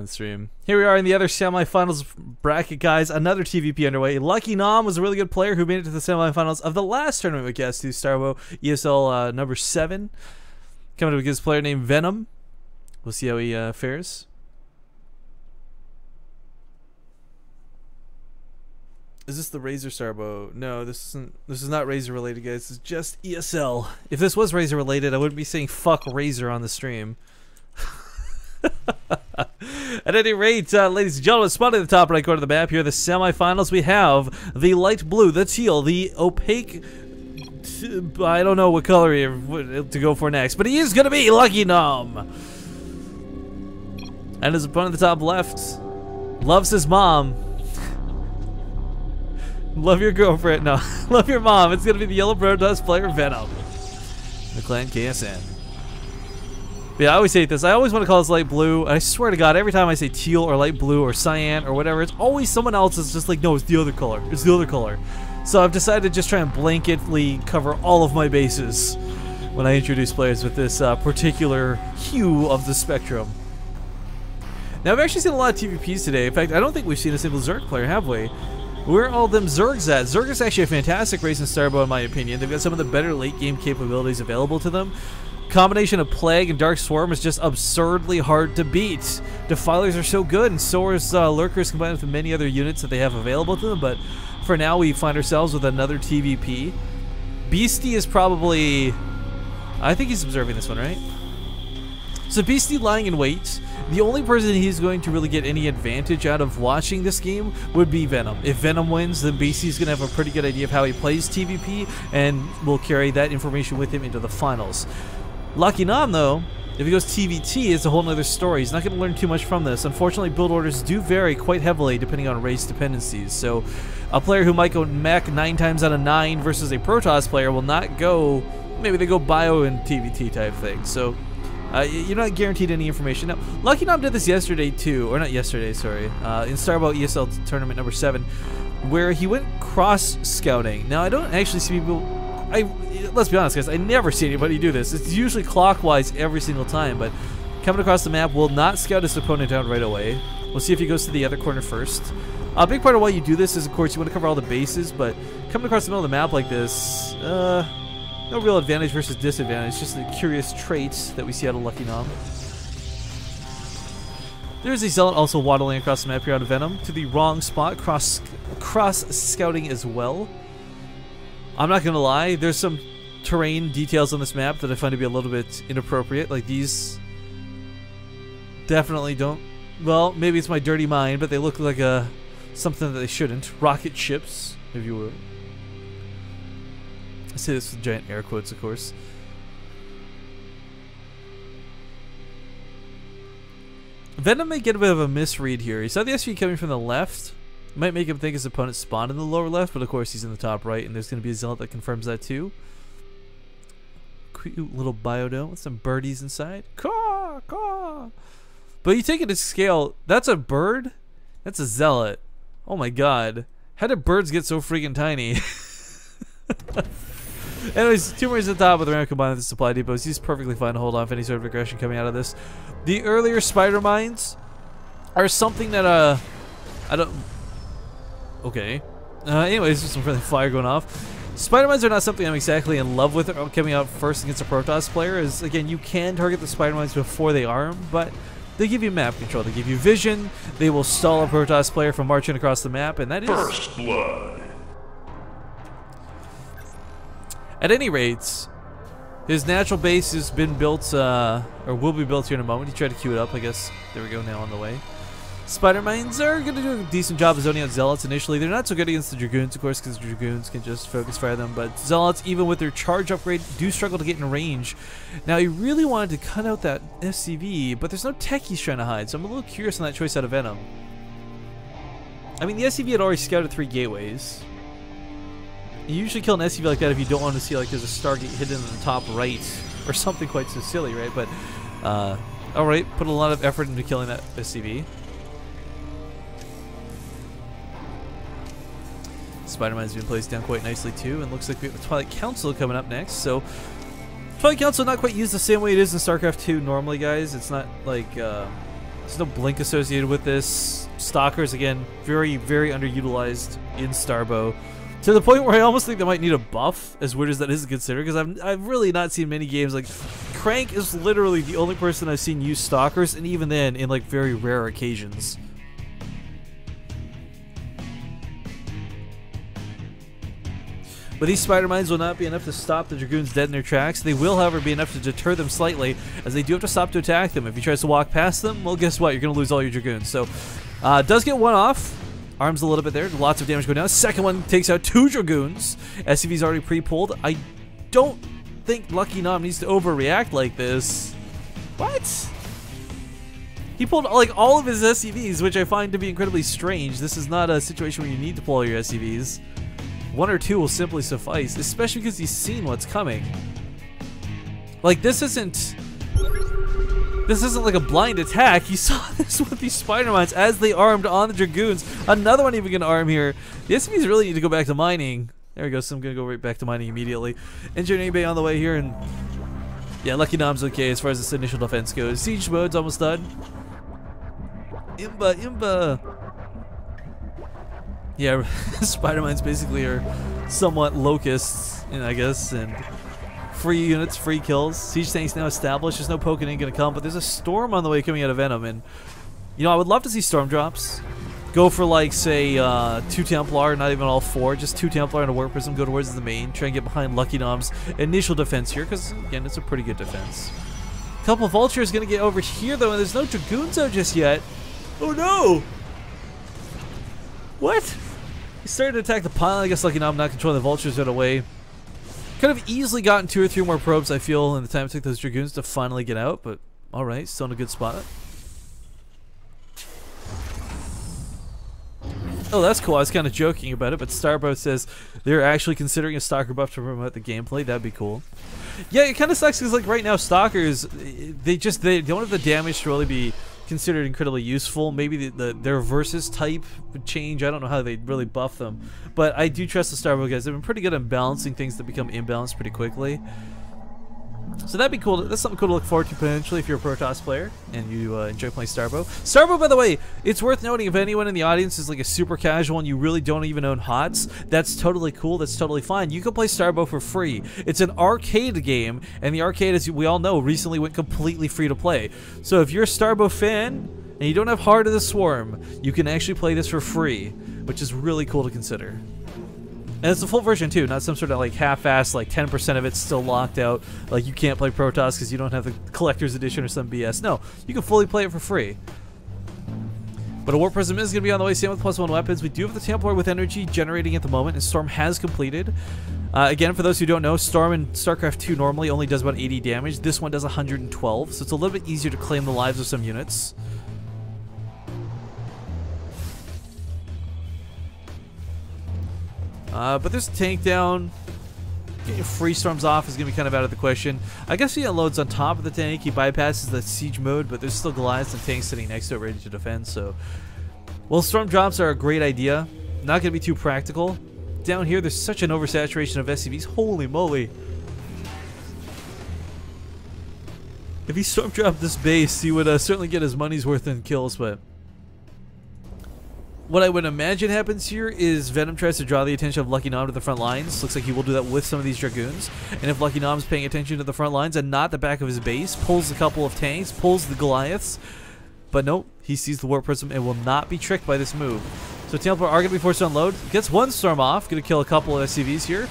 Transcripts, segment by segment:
on stream. Here we are in the other semifinals bracket, guys. Another TVP underway. LuckyGnom was a really good player who made it to the semifinals of the last tournament with guest 2 STARBOW ESL number 7. Coming up against a player named Venom. We'll see how he fares. Is this the Razor STARBOW? No, this isn't. This is not Razor related, guys. It's just ESL. If this was Razor related, I wouldn't be saying fuck Razor on the stream. At any rate, ladies and gentlemen, spotted at the top right corner of the map here, the semifinals. We have the light blue, the teal, the opaque. I don't know what color to go for next, but he is going to be LuckyGnom. And his opponent at the top left loves his mom. Love your girlfriend. No, love your mom. It's going to be the yellow Protust player Venom. The clan KSN. But yeah, I always hate this. I always want to call this light blue. I swear to God, every time I say teal or light blue or cyan or whatever, it's always someone else that's just like, no, it's the other color. It's the other color. So I've decided to just try and blanketly cover all of my bases when I introduce players with this particular hue of the spectrum. Now, I've actually seen a lot of TVPs today. In fact, I don't think we've seen a single Zerg player, have we? Where are all them Zergs at? Zerg is actually a fantastic race in STARBOW, in my opinion. They've got some of the better late game capabilities available to them. Combination of Plague and Dark Swarm is just absurdly hard to beat. Defilers are so good, and so is Lurkers combined with many other units that they have available to them, but for now we find ourselves with another TVP. Beastie is probably... I think he's observing this one, right? So Beastie lying in wait. The only person he's going to really get any advantage out of watching this game would be Venom. If Venom wins, then Beastie's going to have a pretty good idea of how he plays TVP, and will carry that information with him into the finals. LuckyGnom, though, if he goes TVT, it's a whole other story. He's not going to learn too much from this. Unfortunately, build orders do vary quite heavily depending on race dependencies. So a player who might go mech 9 times out of 9 versus a Protoss player will not go, maybe they go bio and TVT type thing. So you're not guaranteed any information. Now, LuckyGnom did this yesterday too, or not yesterday, sorry, in STARBOW ESL tournament number 7, where he went cross scouting. Now, I don't actually see people... let's be honest, guys, I never see anybody do this. It's usually clockwise every single time, but coming across the map will not scout his opponent out right away. We'll see if he goes to the other corner first. A big part of why you do this is, of course, you want to cover all the bases, but coming across the middle of the map like this, no real advantage versus disadvantage, just a curious trait that we see out of LuckyGnom. There's a Zealot also waddling across the map here out of Venom to the wrong spot, cross scouting as well. I'm not gonna lie, there's some terrain details on this map that I find to be a little bit inappropriate. Like these definitely don't, well, maybe it's my dirty mind, but they look like something that they shouldn't. Rocket ships, if you will. I say this with giant air quotes, of course. Venom may get a bit of a misread here. He saw the SV coming from the left. Might make him think his opponent spawned in the lower left, but of course he's in the top right, and there's going to be a Zealot that confirms that too. Cute little biodome with some birdies inside. Caw, caw. But you take it to scale, that's a bird? That's a Zealot. Oh my god. How did birds get so freaking tiny? Anyways, 2 marines at the top with the ramp combined with the supply depots. He's perfectly fine to hold off any sort of aggression coming out of this. The earlier spider mines are something that I don't... Okay. Anyways, there's some friendly fire going off. Spider mines are not something I'm exactly in love with coming out first against a Protoss player. As again, you can target the spider mines before they arm, but they give you map control. They give you vision. They will stall a Protoss player from marching across the map, and that is first blood. At any rate, his natural base has been built, or will be built here in a moment. He tried to queue it up, I guess. There we go, now on the way. Spider mines are going to do a decent job of zoning out Zealots initially. They're not so good against the Dragoons, of course, because the Dragoons can just focus fire them. But Zealots, even with their charge upgrade, do struggle to get in range. Now, he really wanted to cut out that SCV, but there's no tech he's trying to hide, so I'm a little curious on that choice out of Venom. I mean, the SCV had already scouted 3 gateways. You usually kill an SCV like that if you don't want to see like there's a Stargate hidden in the top right or something quite so silly, right? But, alright, put a lot of effort into killing that SCV. Spider-Mine's been placed down quite nicely too, and looks like we have the Twilight Council coming up next. So, Twilight Council not quite used the same way it is in StarCraft 2 normally, guys. It's not like There's no blink associated with this. Stalkers, again, very, very underutilized in Starbow. To the point where I almost think they might need a buff, as weird as that is to consider, because I've really not seen many games. Like, Crank is literally the only person I've seen use Stalkers, and even then, in like very rare occasions. But these spider mines will not be enough to stop the Dragoons dead in their tracks. They will, however, be enough to deter them slightly, as they do have to stop to attack them. If he tries to walk past them, well, guess what? You're going to lose all your Dragoons. So, does get one off. Arms a little bit there. Lots of damage going down. Second one takes out 2 Dragoons. SCV's already pre-pulled. I don't think LuckyGnom needs to overreact like this. What? He pulled like all of his SCVs, which I find to be incredibly strange. This is not a situation where you need to pull all your SCVs. 1 or 2 will simply suffice, especially because he's seen what's coming. Like, this isn't like a blind attack. He saw this with these spider mines as they armed on the Dragoons. Another one even gonna arm here. The SCVs really need to go back to mining. There we go, so I'm gonna go right back to mining immediately. Engineering bay on the way here, and yeah, LuckyGnom's okay as far as this initial defense goes. Siege mode's almost done. Imba. Yeah, spider mines basically are somewhat locusts, I guess, and free units, free kills. Siege tanks now established. There's no poking in gonna come, but there's a storm on the way coming out of Venom, and you know, I would love to see storm drops. Go for like, say, 2 Templar, not even all 4, just 2 Templar and a Warp Prism, go towards the main, try and get behind LuckyGnom's initial defense here, because again, it's a pretty good defense. A couple of Vultures gonna get over here though, and there's no Dragoons out just yet. Oh no! What? He started to attack the pylon. I guess LuckyGnom not controlling the Vultures right away. Could have easily gotten 2 or 3 more probes, I feel, in the time it took those Dragoons to finally get out, but alright, still in a good spot. Oh, that's cool. I was kind of joking about it, but Starbow says they're actually considering a Stalker buff to promote the gameplay. That'd be cool. Yeah, it kind of sucks because, like, right now, Stalkers, they don't have the damage to really be considered incredibly useful. Maybe their versus type would change. I don't know how they really buff them, but I do trust the Starbow guys. They've been pretty good at balancing things that become imbalanced pretty quickly. So that'd be cool. That's something cool to look forward to potentially if you're a Protoss player and you enjoy playing Starbow. Starbow, by the way, it's worth noting if anyone in the audience is like a super casual and you really don't even own HOTS, that's totally cool. That's totally fine. You can play Starbow for free. It's an arcade game, and the arcade, as we all know, recently went completely free to play. So if you're a Starbow fan and you don't have Heart of the Swarm, you can actually play this for free, which is really cool to consider. And it's a full version too, not some sort of like half-assed, like 10% of it's still locked out, like you can't play Protoss because you don't have the Collector's Edition or some BS. No, you can fully play it for free. But a Warp Prism is going to be on the way, same with +1 weapons. We do have the Templar with energy generating at the moment, and Storm has completed. Again, for those who don't know, Storm in StarCraft 2 normally only does about 80 damage. This one does 112, so it's a little bit easier to claim the lives of some units. But there's a tank down. Getting free storms off is going to be kind of out of the question. I guess he unloads on top of the tank. He bypasses the siege mode, but there's still Goliaths and tanks sitting next to it ready to defend. So, well, storm drops are a great idea. Not going to be too practical. Down here, there's such an oversaturation of SCVs. Holy moly. If he storm dropped this base, he would certainly get his money's worth in kills, but what I would imagine happens here is Venom tries to draw the attention of LuckyGnom to the front lines. Looks like he will do that with some of these Dragoons. And if LuckyGnom's paying attention to the front lines and not the back of his base, pulls a couple of tanks, pulls the Goliaths. But nope, he sees the Warp Prism and will not be tricked by this move. So Templar are going to be forced to unload. Gets one storm off, going to kill a couple of SCVs here.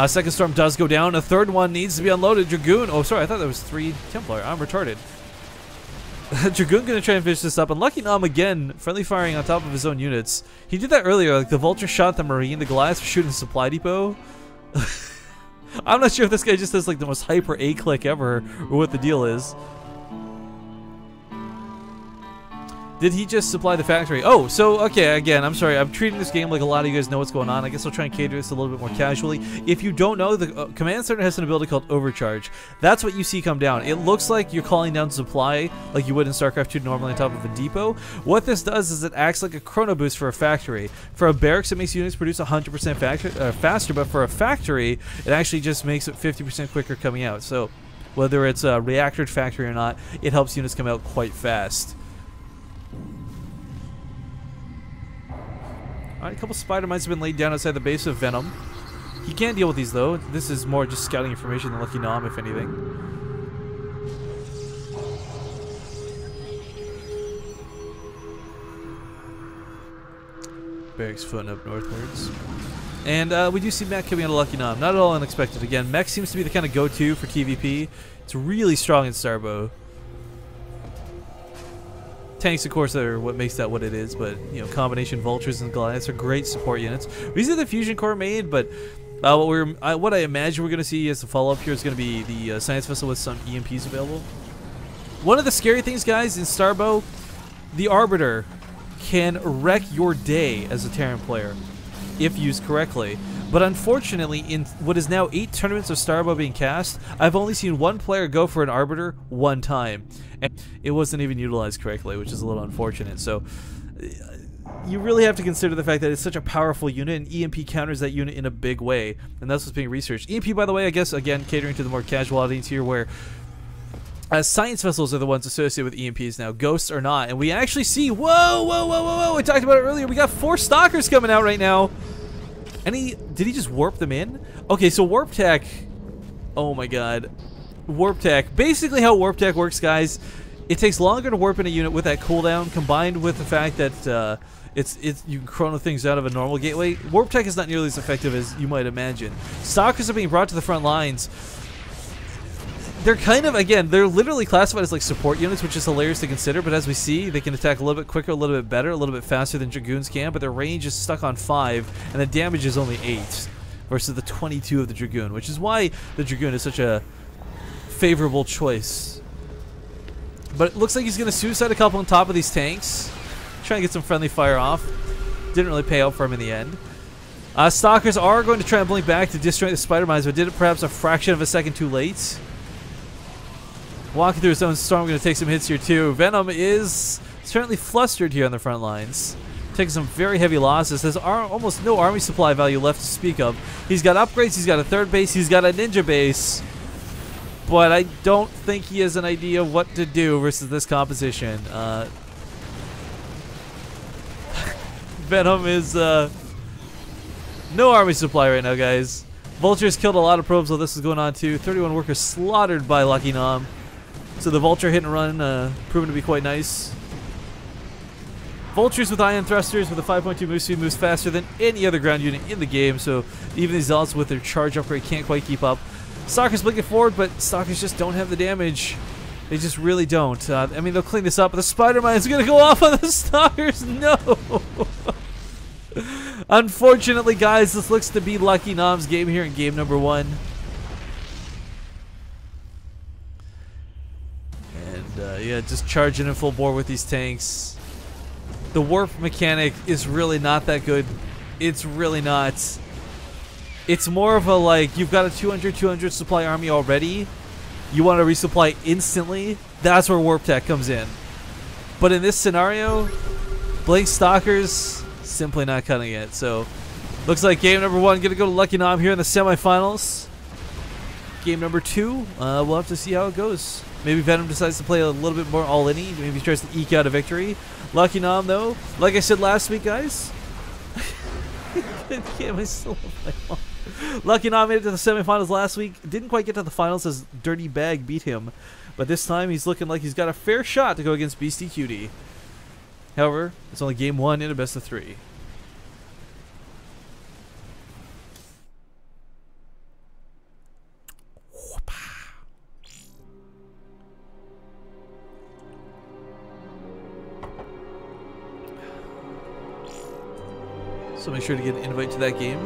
Second storm does go down. A third one needs to be unloaded. Dragoon, oh sorry, I thought there was 3 Templar. I'm retarded. Dragoon gonna try and finish this up, and LuckyGnom again, friendly firing on top of his own units. He did that earlier, like the Vulture shot the Marine, the Goliath was shooting the supply depot. I'm not sure if this guy just does like the most hyper A-click ever, or what the deal is. Did he just supply the factory? Oh, so, okay, again, I'm sorry. I'm treating this game like a lot of you guys know what's going on. I guess I'll try and cater this a little bit more casually. If you don't know, the Command Center has an ability called Overcharge. That's what you see come down. It looks like you're calling down supply like you would in StarCraft 2 normally on top of a depot. What this does is it acts like a chrono boost for a factory. For a barracks, it makes units produce 100% faster, but for a factory, it actually just makes it 50% quicker coming out. So, whether it's a reactored factory or not, it helps units come out quite fast. Alright, a couple spider mines have been laid down outside the base of Venom. He can't deal with these though. This is more just scouting information than LuckyGnom, if anything. Barracks floating up northwards. And we do see mech coming out of LuckyGnom. Not at all unexpected. Again, mech seems to be the kind of go-to for TVP. It's really strong in STARBOW. Tanks, of course, are what makes that what it is, but, you know, combination vultures and Goliaths are great support units. These are the fusion core made, but what I imagine we're going to see as a follow-up here is going to be the science vessel with some EMPs available. One of the scary things, guys, in STARBOW, the Arbiter can wreck your day as a Terran player if used correctly. But unfortunately, in what is now 8 tournaments of STARBOW being cast, I've only seen one player go for an Arbiter one time. And it wasn't even utilized correctly, which is a little unfortunate. So you really have to consider the fact that it's such a powerful unit, and EMP counters that unit in a big way. And that's what's being researched. EMP, by the way, I guess, again, catering to the more casual audience here, where science vessels are the ones associated with EMPs now. Ghosts are not. And we actually see... Whoa! I talked about it earlier. We got 4 Stalkers coming out right now. And did he just warp them in? Okay, so Warp Tech... Oh my god. Warp Tech. Basically how Warp Tech works, guys, it takes longer to warp in a unit with that cooldown, combined with the fact that you can chrono things out of a normal gateway. Warp Tech is not nearly as effective as you might imagine. Stalkers are being brought to the front lines. They're kind of, again, they're literally classified as like support units, which is hilarious to consider, but as we see, they can attack a little bit quicker, a little bit better, a little bit faster than Dragoons can, but their range is stuck on 5, and the damage is only 8, versus the 22 of the Dragoon, which is why the Dragoon is such a favorable choice. But it looks like he's going to suicide a couple on top of these tanks, try and get some friendly fire off. Didn't really pay out for him in the end. Stalkers are going to try and blink back to disjoint the spider mines, but did it perhaps a fraction of a second too late. Walking through his own storm, going to take some hits here too. Venom is certainly flustered here on the front lines, taking some very heavy losses. There's almost no army supply value left to speak of. He's got upgrades, he's got a 3rd base, he's got a ninja base, but I don't think he has an idea of what to do versus this composition. Venom is no army supply right now, guys. Vultures killed a lot of probes while this was going on too. 31 workers slaughtered by LuckyGnom. So the Vulture hit and run proven to be quite nice. Vultures with ion thrusters with a 5.2 move speed moves faster than any other ground unit in the game, so even these Zealots with their charge upgrade can't quite keep up. Stalkers blinking forward, but Stalkers just don't have the damage. They just really don't. I mean, they'll clean this up, but the Spider Mine is going to go off on the Stalkers. No! Unfortunately, guys, this looks to be LuckyGnom's game here in game number 1. And yeah, just charging in full bore with these tanks. The warp mechanic is really not that good. It's really not. It's more of a, like, you've got a 200 supply army already. You want to resupply instantly. That's where Warp Tech comes in. But in this scenario, Blink Stalkers simply not cutting it. So looks like game number 1 gonna go to LuckyGnom here in the semifinals. Game number 2, we'll have to see how it goes. Maybe Venom decides to play a little bit more all-in-y. Maybe he tries to eke out a victory. LuckyGnom, though, like I said last week, guys. LuckyGnom made it to the semifinals last week. Didn't quite get to the finals as Dirty Bag beat him. But this time he's looking like he's got a fair shot to go against Beastie Cutie. However, it's only game 1 in a best of 3. So make sure to get an invite to that game.